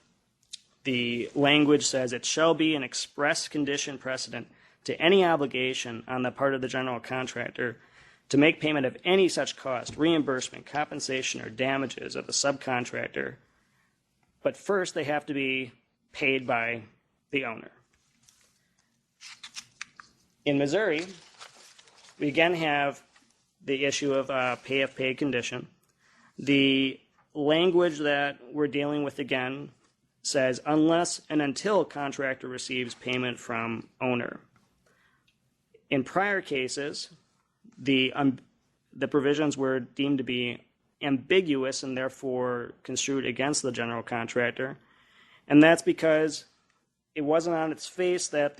the language says it shall be an express condition precedent to any obligation on the part of the general contractor to make payment of any such cost, reimbursement, compensation, or damages of the subcontractor. But first, they have to be paid by the owner. In Missouri, we again have the issue of pay if paid condition. The language that we're dealing with again says unless and until contractor receives payment from owner. In prior cases, the provisions were deemed to be ambiguous and therefore construed against the general contractor, and that's because it wasn't on its face that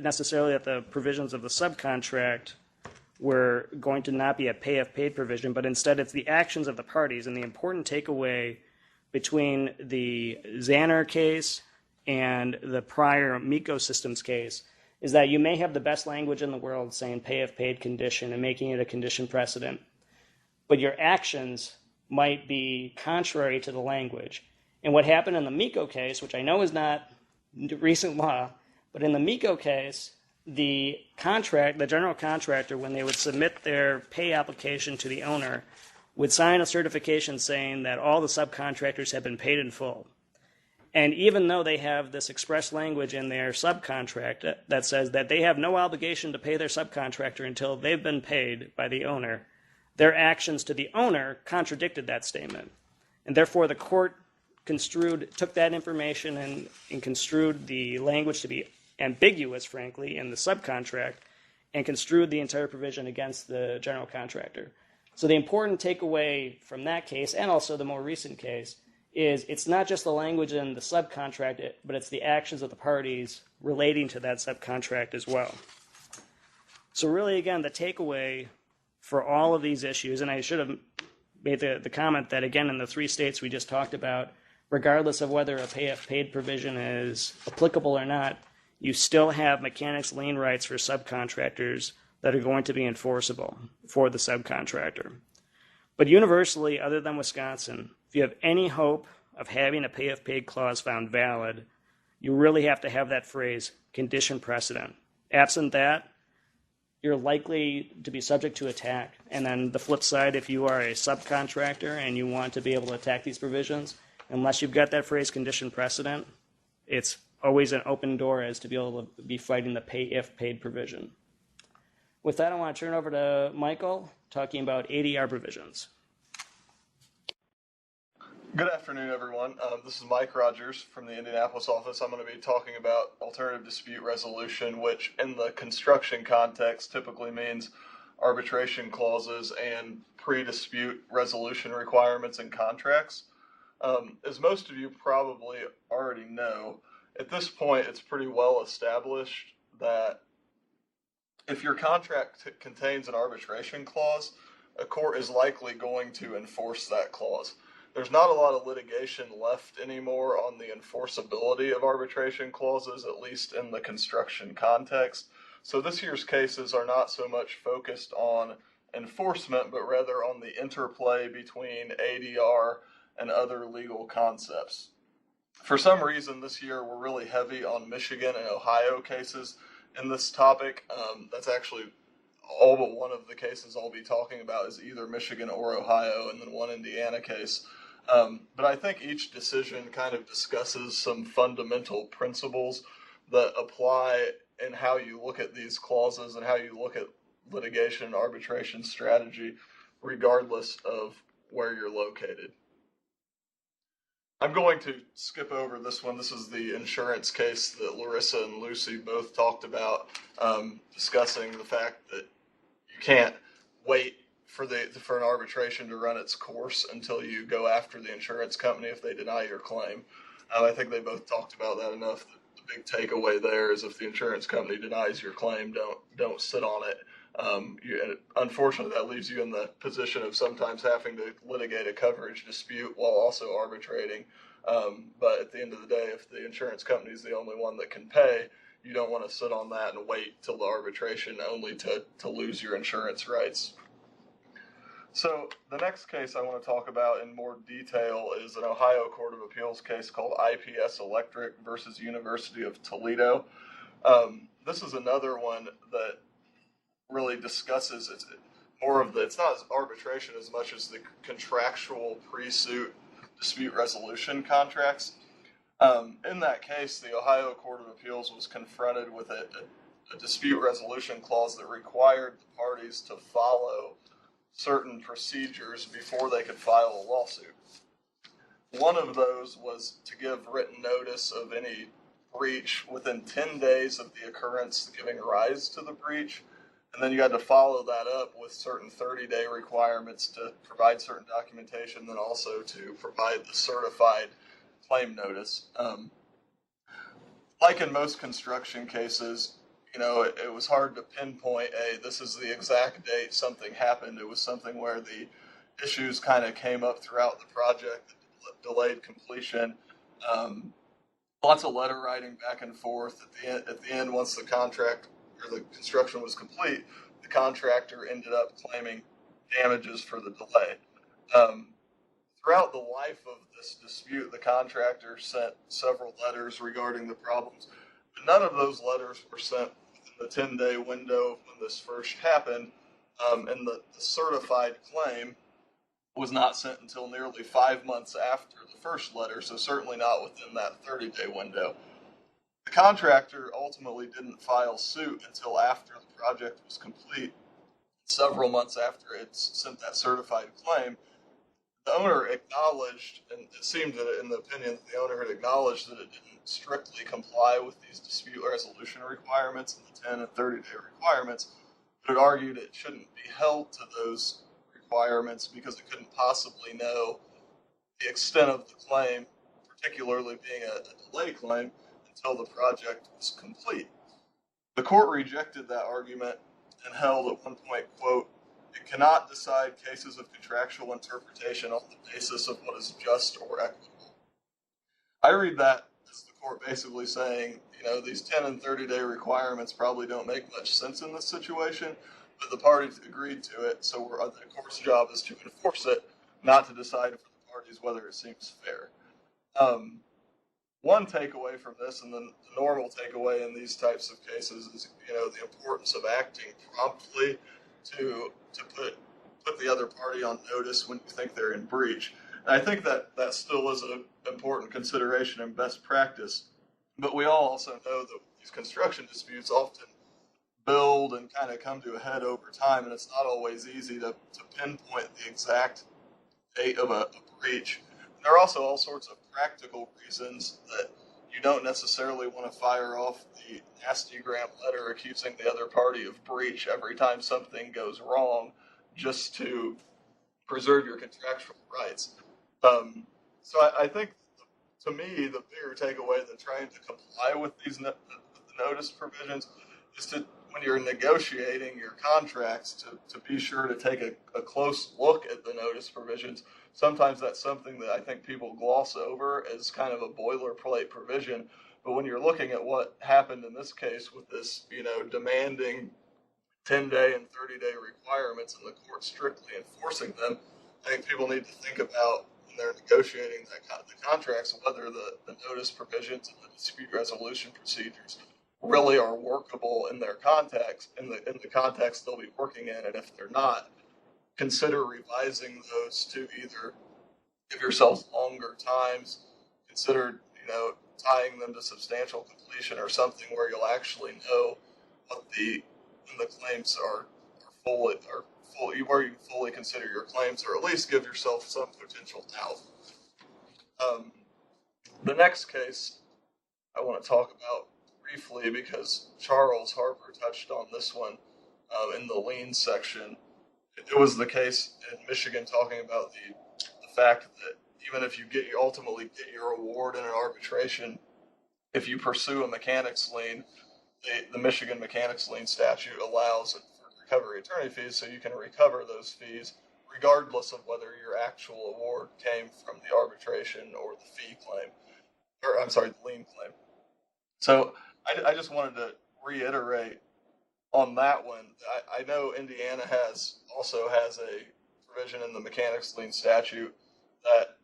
necessarily that the provisions of the subcontract were going to not be a pay if paid provision, but instead it's the actions of the parties. And the important takeaway between the Zanner case and the prior MECO Systems case is that you may have the best language in the world saying pay if paid condition and making it a condition precedent, but your actions might be contrary to the language. And what happened in the MECO case, which I know is not recent law, but in the MECO case, the general contractor, when they would submit their pay application to the owner, would sign a certification saying that all the subcontractors have been paid in full. And even though they have this express language in their subcontract that says that they have no obligation to pay their subcontractor until they've been paid by the owner, their actions to the owner contradicted that statement. And therefore, the court took that information and construed the language to be ambiguous, frankly, in the subcontract, and construed the entire provision against the general contractor. So the important takeaway from that case, and also the more recent case, is it's not just the language in the subcontract, but it's the actions of the parties relating to that subcontract as well. So really, again, the takeaway for all of these issues, and I should have made the comment that, again, in the 3 states we just talked about, regardless of whether a pay if paid provision is applicable or not, you still have mechanics lien rights for subcontractors that are going to be enforceable for the subcontractor. But universally, other than Wisconsin, if you have any hope of having a pay if paid clause found valid, you really have to have that phrase, condition precedent. Absent that, you're likely to be subject to attack. And then the flip side, if you are a subcontractor and you want to be able to attack these provisions, unless you've got that phrase condition precedent, it's always an open door as to be able to be fighting the pay if paid provision. With that, I want to turn over to Michael, talking about ADR provisions. Good afternoon, everyone. This is Mike Rogers from the Indianapolis office. I'm going to be talking about alternative dispute resolution, which in the construction context typically means arbitration clauses and pre-dispute resolution requirements in contracts. As most of you probably already know, at this point it's pretty well established that if your contract contains an arbitration clause, a court is likely going to enforce that clause. There's not a lot of litigation left anymore on the enforceability of arbitration clauses, at least in the construction context. So this year's cases are not so much focused on enforcement, but rather on the interplay between ADR and other legal concepts. For some reason this year we're really heavy on Michigan and Ohio cases in this topic. That's actually all but one of the cases I'll be talking about is either Michigan or Ohio, and then one Indiana case. But I think each decision kind of discusses some fundamental principles that apply in how you look at these clauses and how you look at litigation and arbitration strategy, regardless of where you're located. I'm going to skip over this one. This is the insurance case that Larissa and Lucy both talked about, discussing the fact that you can't wait for an arbitration to run its course until you go after the insurance company if they deny your claim. I think they both talked about that enough. The big takeaway there is if the insurance company denies your claim, don't sit on it. Unfortunately, that leaves you in the position of sometimes having to litigate a coverage dispute while also arbitrating. But at the end of the day, if the insurance company is the only one that can pay, you don't want to sit on that and wait till the arbitration only to lose your insurance rights. So the next case I want to talk about in more detail is an Ohio Court of Appeals case called IPS Electric versus University of Toledo. This is another one that really discusses it's not arbitration as much as the contractual pre-suit dispute resolution contracts. In that case, the Ohio Court of Appeals was confronted with a dispute resolution clause that required the parties to follow certain procedures before they could file a lawsuit. One of those was to give written notice of any breach within 10 days of the occurrence giving rise to the breach. And then you had to follow that up with certain 30-day requirements to provide certain documentation, then also to provide the certified claim notice. Like in most construction cases, it was hard to pinpoint, this is the exact date something happened. It was something where the issues kind of came up throughout the project, delayed completion, lots of letter writing back and forth. At the end, once the contract or the construction was complete, the contractor ended up claiming damages for the delay. Throughout the life of this dispute, the contractor sent several letters regarding the problems, but none of those letters were sent within the 10-day window of when this first happened, and the certified claim was not sent until nearly 5 months after the first letter, so certainly not within that 30-day window. The contractor ultimately didn't file suit until after the project was complete, several months after it sent that certified claim. The owner acknowledged, and it seemed that in the opinion that the owner had acknowledged that it didn't strictly comply with these dispute resolution requirements and the 10 and 30-day requirements, but it argued it shouldn't be held to those requirements because it couldn't possibly know the extent of the claim, particularly being a delay claim, until the project was complete. The court rejected that argument and held at one point, quote, "It cannot decide cases of contractual interpretation on the basis of what is just or equitable." I read that as the court basically saying, these 10 and 30-day requirements probably don't make much sense in this situation, but the parties agreed to it, so the court's job is to enforce it, not to decide for the parties whether it seems fair. One takeaway from this, and the normal takeaway in these types of cases, is the importance of acting promptly to put the other party on notice when you think they're in breach. And I think that still is an important consideration and best practice. But we all also know that these construction disputes often build and kind of come to a head over time, and it's not always easy to pinpoint the exact date of a breach. And there are also all sorts of practical reasons that you don't necessarily want to fire off the nasty-gram letter accusing the other party of breach every time something goes wrong just to preserve your contractual rights. So I think, to me, the bigger takeaway than trying to comply with these the notice provisions is to, when you're negotiating your contracts, to be sure to take a close look at the notice provisions. Sometimes that's something that I think people gloss over as kind of a boilerplate provision. But when you're looking at what happened in this case with this, demanding 10-day and 30-day requirements and the court strictly enforcing them, I think people need to think about when they're negotiating the contracts whether the notice provisions and the dispute resolution procedures really are workable in their context, in the context they'll be working in, and if they're not, consider revising those to either give yourselves longer times, consider tying them to substantial completion or something where you'll actually know what when the claims are fully where you fully consider your claims, or at least give yourself some potential doubt. The next case I want to talk about briefly, because Charles Harper touched on this one in the Lien section. It was the case in Michigan talking about the fact that even if you ultimately get your award in an arbitration, if you pursue a mechanics lien, the Michigan mechanics lien statute allows for recovery attorney fees, so you can recover those fees regardless of whether your actual award came from the arbitration or the fee claim, the lien claim. So I just wanted to reiterate on that one. I know Indiana also has a provision in the mechanics lien statute that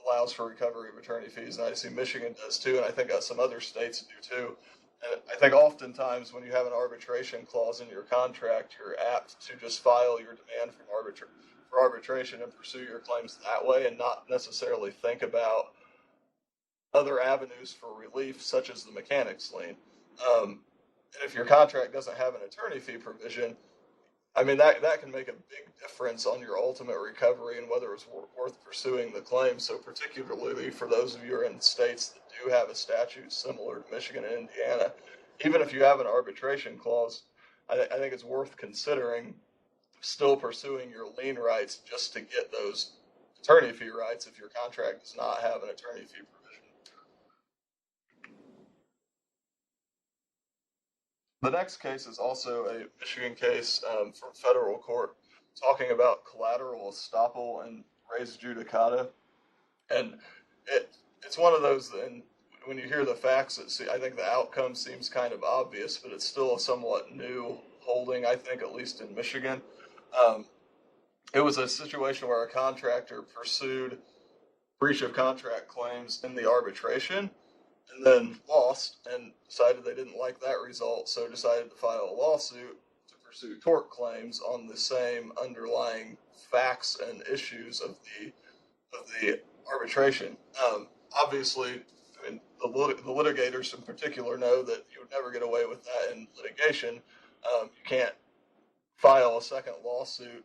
allows for recovery of attorney fees, and I see Michigan does too, and I think some other states do too. And I think oftentimes when you have an arbitration clause in your contract, you're apt to just file your demand for arbitration and pursue your claims that way, and not necessarily think about other avenues for relief, such as the mechanics lien. And if your contract doesn't have an attorney fee provision, I mean, that can make a big difference on your ultimate recovery and whether it's worth pursuing the claim. So particularly for those of you who are in states that do have a statute similar to Michigan and Indiana, even if you have an arbitration clause, I think it's worth considering still pursuing your lien rights just to get those attorney fee rights if your contract does not have an attorney fee provision. The next case is also a Michigan case from federal court talking about collateral estoppel and res judicata. And it's one of those, and when you hear the facts, I think the outcome seems kind of obvious, but it's still a somewhat new holding, I think, at least in Michigan. It was a situation where a contractor pursued breach of contract claims in the arbitration, and then lost and decided they didn't like that result, so decided to file a lawsuit to pursue tort claims on the same underlying facts and issues of the arbitration. Obviously, I mean, the litigators in particular know that you would never get away with that in litigation. You can't file a second lawsuit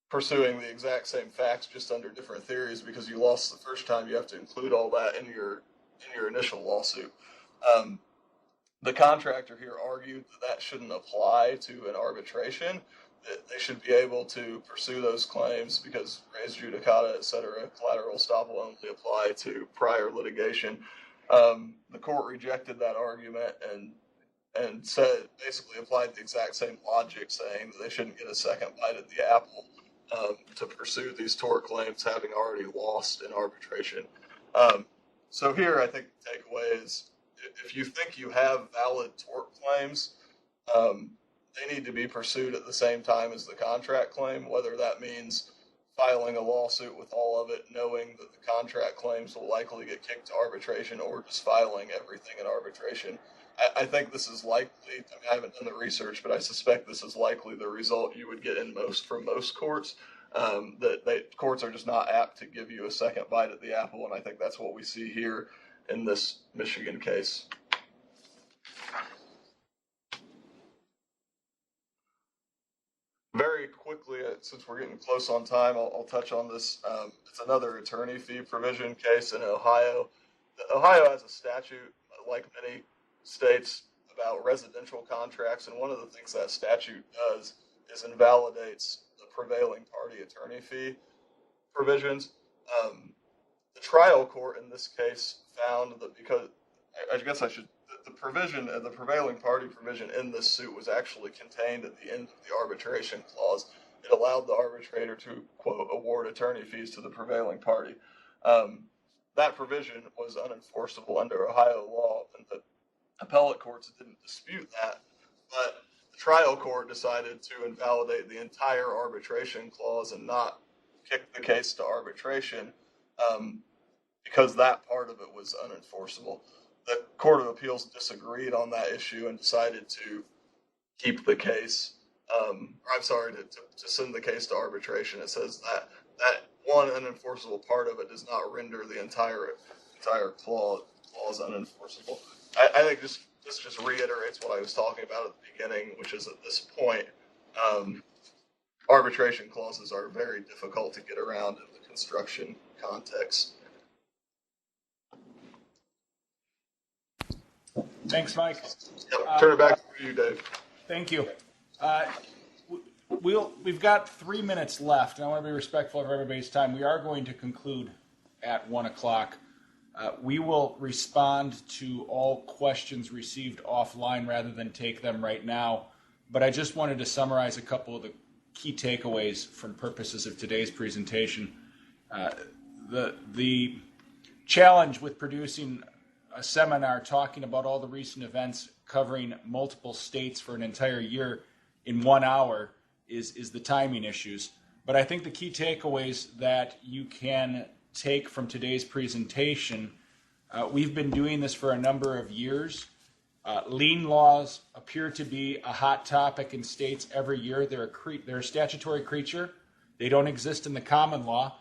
pursuing the exact same facts just under different theories because you lost the first time. You have to include all that in your initial lawsuit. The contractor here argued that shouldn't apply to an arbitration, that they should be able to pursue those claims because res judicata, et cetera, collateral estoppel only apply to prior litigation. The court rejected that argument and said, basically applied the exact same logic, saying that they shouldn't get a second bite at the apple to pursue these tort claims having already lost in arbitration. So here, I think the takeaway is, if you think you have valid tort claims, they need to be pursued at the same time as the contract claim, whether that means filing a lawsuit with all of it, knowing that the contract claims will likely get kicked to arbitration, or just filing everything in arbitration. I think this is likely, I mean, I haven't done the research, but I suspect this is likely the result you would get from most courts, that courts are just not apt to give you a second bite at the apple, and I think that's what we see here in this Michigan case. Very quickly, since we're getting close on time, I'll touch on this. It's another attorney fee provision case in Ohio. Ohio has a statute, like many states, about residential contracts, and one of the things that statute does is invalidates the prevailing party attorney fee provisions. The trial court in this case found that because, I guess I should, the provision, the prevailing party provision in this suit was actually contained at the end of the arbitration clause. It allowed the arbitrator to, quote, award attorney fees to the prevailing party. That provision was unenforceable under Ohio law, and the appellate courts didn't dispute that, but the trial court decided to invalidate the entire arbitration clause and not kick the case to arbitration because that part of it was unenforceable. The Court of Appeals disagreed on that issue and decided to keep the case, to send the case to arbitration. It says that one unenforceable part of it does not render the entire clause unenforceable. I think this just reiterates what I was talking about at the beginning, which is at this point, arbitration clauses are very difficult to get around in the construction context. Thanks, Mike. Yep, turn it back to you, Dave. Thank you. We've got 3 minutes left, and I want to be respectful of everybody's time. We are going to conclude at 1 o'clock. We will respond to all questions received offline rather than take them right now. But I just wanted to summarize a couple of the key takeaways from purposes of today's presentation. The challenge with producing a seminar talking about all the recent events covering multiple states for an entire year in 1 hour is the timing issues. But I think the key takeaways that you can take from today's presentation, we've been doing this for a number of years. Lien laws appear to be a hot topic in states every year. They're a statutory creature. They don't exist in the common law.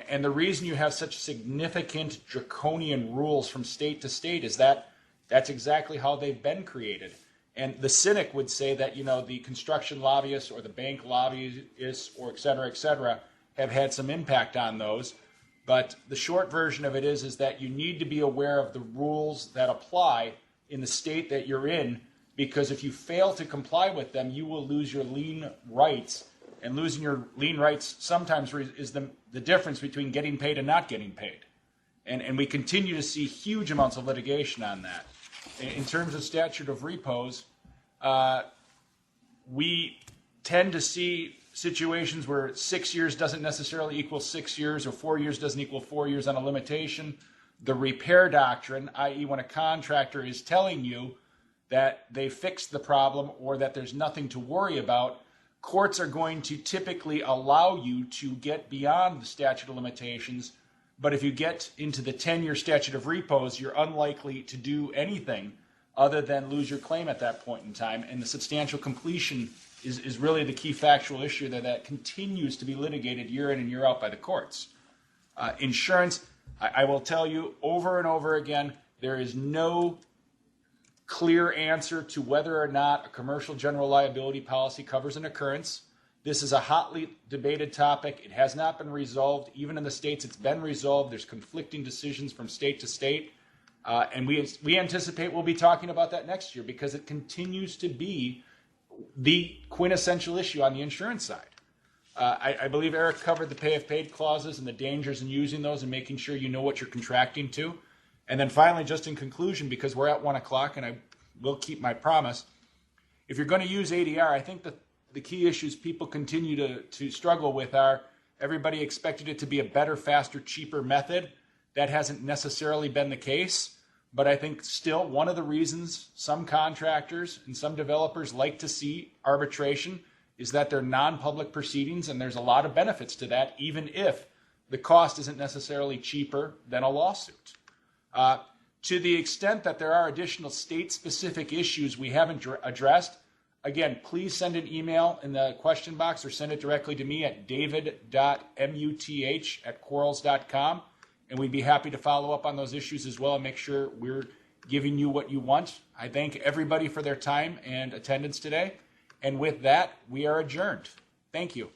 And the reason you have such significant draconian rules from state to state is that that's exactly how they've been created. And the cynic would say that, the construction lobbyists or the bank lobbyists or et cetera, have had some impact on those. But the short version of it is that you need to be aware of the rules that apply in the state that you're in, because if you fail to comply with them, you will lose your lien rights. And losing your lien rights sometimes is the difference between getting paid and not getting paid. And we continue to see huge amounts of litigation on that. In terms of statute of repose, we tend to see situations where 6 years doesn't necessarily equal 6 years, or 4 years doesn't equal 4 years on a limitation. The repair doctrine, i.e. when a contractor is telling you that they fixed the problem or that there's nothing to worry about, courts are going to typically allow you to get beyond the statute of limitations But if you get into the 10-year statute of repose, you're unlikely to do anything other than lose your claim at that point in time. And the substantial completion is really the key factual issue that continues to be litigated year in and year out by the courts. Insurance, I will tell you over and over again, there is no clear answer to whether or not a commercial general liability policy covers an occurrence. This is a hotly debated topic. It has not been resolved. Even in the states it's been resolved. There's conflicting decisions from state to state. And we anticipate we'll be talking about that next year because it continues to be the quintessential issue on the insurance side. I believe Eric covered the pay if paid clauses and the dangers in using those and making sure you know what you're contracting to. And then finally, just in conclusion, because we're at 1 o'clock and I will keep my promise, if you're going to use ADR, I think that the key issues people continue to struggle with are everybody expected it to be a better, faster, cheaper method. That hasn't necessarily been the case. But I think still one of the reasons some contractors and some developers like to see arbitration is that they're non-public proceedings, and there's a lot of benefits to that, even if the cost isn't necessarily cheaper than a lawsuit. To the extent that there are additional state-specific issues we haven't addressed, again, please send an email in the question box or send it directly to me at david.muth@quarles.com, and we'd be happy to follow up on those issues as well and make sure we're giving you what you want. I thank everybody for their time and attendance today, and with that, we are adjourned. Thank you.